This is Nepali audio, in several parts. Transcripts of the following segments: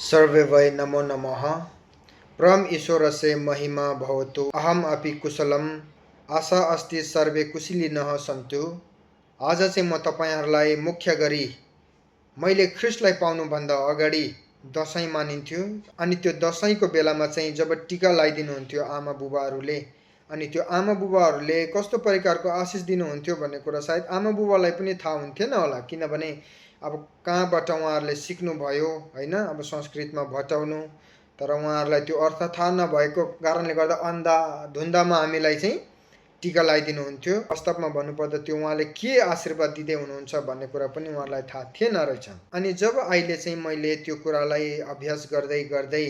सर्वे वै नमो नमः। परम ईश्वरस्य महिमा भवतु। अहम अपि कुशलम। आशा अस्ति सर्वे कुशलिनः सन्तु। आज चाहिँ म तपाईहरुलाई मुख्य गरी मैले ख्रीष्टलाई पाउनुभन्दा अगाडि दशैं मानिन्थ्यो अनि त्यो दशैंको बेलामा चाहिँ जब टीका लगाइदिनुहुन्थ्यो आमा बुबाहरूले, अनि त्यो आमा बुबाहरूले कस्तो प्रकारको आशिष दिनुहुन्थ्यो भन्ने कुरा सायद आमा बुबालाई पनि थाहा हुन्थेन होला, किनभने अब कहाँबाट उहाँहरूले सिक्नुभयो हैन, अब संस्कृतमा भटाउनु, तर उहाँहरूलाई त्यो अर्थ थाहा नभएको कारणले गर्दा अन्धाधुन्दामा हामीलाई चाहिँ टीका लगाइदिनुहुन्थ्यो। वास्तवमा भन्नुपर्दा त्यो उहाँले के आशीर्वाद दिँदै हुनुहुन्छ भन्ने कुरा पनि उहाँलाई थाहा थिएन रहेछ। अनि जब अहिले चाहिँ मैले त्यो कुरालाई अभ्यास गर्दै गर्दै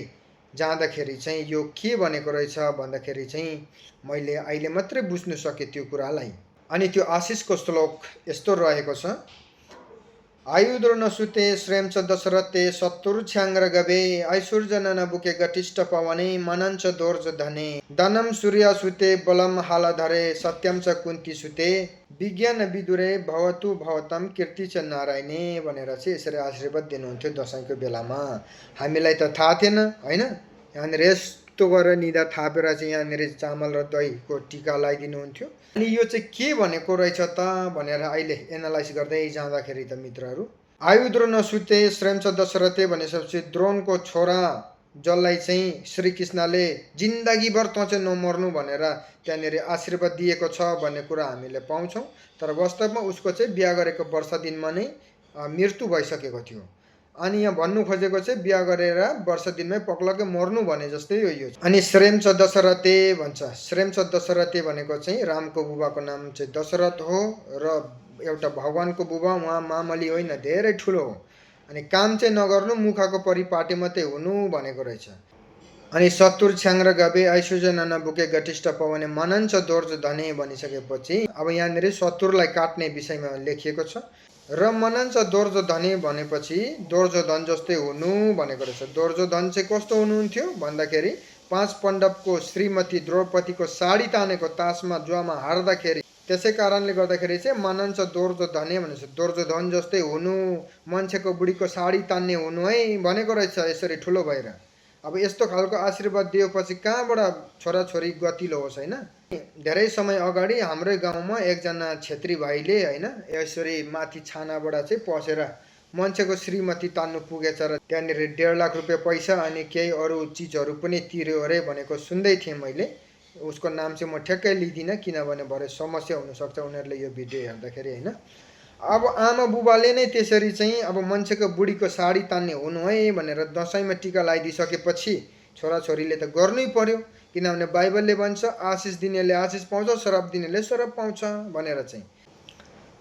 जाँदाखेरि चाहिँ यो के भनेको रहेछ भन्दाखेरि चाहिँ मैले अहिले मात्रै बुझ्नु सकेँ त्यो कुरालाई। अनि त्यो आशिषको श्लोक यस्तो रहेको छ, आयुद्र नसुते श्रेम च दशरथे शत्रुछ्याङ्ग्र गवे ऐश्वर्य नबुके गटिष्ठ पवने मनञ्च दोर्ज धने धनम सूर्य सुते बलम हालधरे सत्यम च कुन्ती सुते विज्ञान विदुरे भवतु भवतम कीर्ति च नारायणे भनेर चाहिँ यसरी आशीर्वाद दिनुहुन्थ्यो दशैंको बेलामा। हामीलाई त थाहा थिएन हैन, यहाँनिर यस्तो गरेर निदा थापेर चाहिँ यहाँनिर चामल र दहीको टीका लगाइदिनुहुन्थ्यो। अनि यो चाहिँ के भनेको रहेछ त भनेर अहिले एनालाइज गर्दै जाँदाखेरि त मित्रहरू, आयुद्र नसुते श्रेम च दशरथे भनेपछि द्रोणको छोरा जसलाई चाहिँ श्रीकृष्णले जिन्दगीभर तँ चाहिँ नमर्नु भनेर त्यहाँनिर आशीर्वाद दिएको छ भन्ने कुरा हामीले पाउँछौँ। तर वास्तवमा उसको चाहिँ बिहा गरेको वर्ष दिनमा नै मृत्यु भइसकेको थियो। अनि यहाँ भन्नु खोजेको चाहिँ बिहा गरेर वर्ष दिनमै पक्लकै मर्नु भने जस्तै हो यो। अनि श्रेम च दशरथे भन्छ। श्रेम च दशरथे भनेको चाहिँ रामको बुबाको नाम चाहिँ दशरथ हो र एउटा भगवानको बुबा, उहाँ मामली होइन, धेरै ठुलो हो। अनि काम चाहिँ नगर्नु, मुखको परिपाटी मात्रै हुनु भनेको रहेछ। अनि शत्रु छ्याङ्ग्र गवे ऐश्वर्य नबुके गटिष्ठ पवने मनञ्च दोर्ज धने भनिसकेपछि अब यहाँनिर शत्रुलाई काट्ने विषयमा लेखिएको छ र मनञ्च दोर्ज धने भनेपछि दोर्जोधन जस्तै हुनु भनेको रहेछ। दोर्जोधन चाहिँ कस्तो हुनुहुन्थ्यो भन्दाखेरि 5 पाण्डवको श्रीमती द्रौपदीको साडी तानेको तासमा जुवामा हार्दाखेरि, त्यसै कारणले गर्दाखेरि चाहिँ मनञ्च दोर्जोधने भनेपछि दोर्जोधन जस्तै हुनु, मान्छेको बुढीको साडी तान्ने हुनु है भनेको रहेछ यसरी ठुलो भएर। अब यस्तो खालको आशीर्वाद दिएपछि कहाँबाट छोराछोरी गतिलो होस् हैन। धेरै समय अगाडि हाम्रै गाउँमा एकजना छेत्री भाइले हैन यसरी माथि छानाबाट चाहिँ पसेर मान्छेको श्रीमती तान्नु पुगेछ र त्यहाँनिर 1.5 लाख रुपियाँ पैसा अनि केही अरू चिजहरू पनि तिर्यो अरे भनेको सुन्दै थिएँ मैले। उसको नाम चाहिँ म ठ्याक्कै लिदिनँ किनभने भरे समस्या हुनसक्छ उनीहरूले यो भिडियो हेर्दाखेरि हैन। अब आमा बुबाले नै त्यसरी चाहिँ अब मान्छेको बुढीको साडी तान्ने हुनु है भनेर दशैंमा टीका लगाइदिइसकेपछि छोराछोरीले त गर्नै पर्यो, किनभने बाइबलले भन्छ आशिष दिनेले आशिष पाउँछ, श्राप दिनेले श्राप पाउँछ भनेर चाहिँ।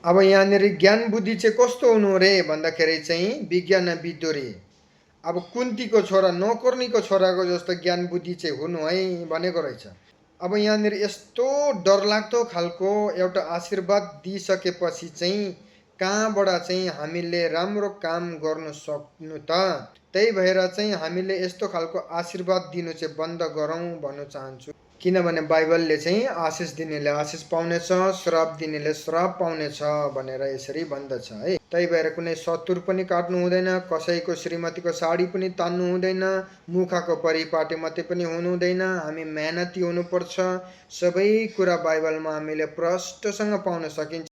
अब यहाँनिर ज्ञान बुद्धि चाहिँ कस्तो हुनु रे भन्दाखेरि चाहिँ विज्ञान विदुरे, अब कुन्तीको छोरा नौकर्नीको छोराको जस्तो ज्ञान बुद्धि चाहिँ हुनु है भनेको रहेछ। अब यहाँनिर यस्तो डरलाग्दो खालको एउटा आशीर्वाद दिइसकेपछि चाहिँ कहाँबाट चाहिँ हामीले राम्रो काम गर्न सक्नु त। त्यही भएर चाहिँ हामीले यस्तो खालको आशीर्वाद दिनु चाहिँ बन्द गरौँ भन्न चाहन्छु। किनभने बाइबलले चाहिँ आशिष दिनेले आशिष पाउनेछ, श्राप दिनेले श्राप पाउनेछ भनेर यसरी भन्दछ है। त्यही भएर कुनै शत्रु पनि काट्नु हुँदैन, कसैको श्रीमतीको साडी पनि तान्नु हुँदैन, मुखको परिपाटी मात्रै पनि हुनु हुँदैन। हामी मेहनती हुनुपर्छ। सबै कुरा बाइबलमा हामीले प्रष्टसँग पाउन सकिन्छ।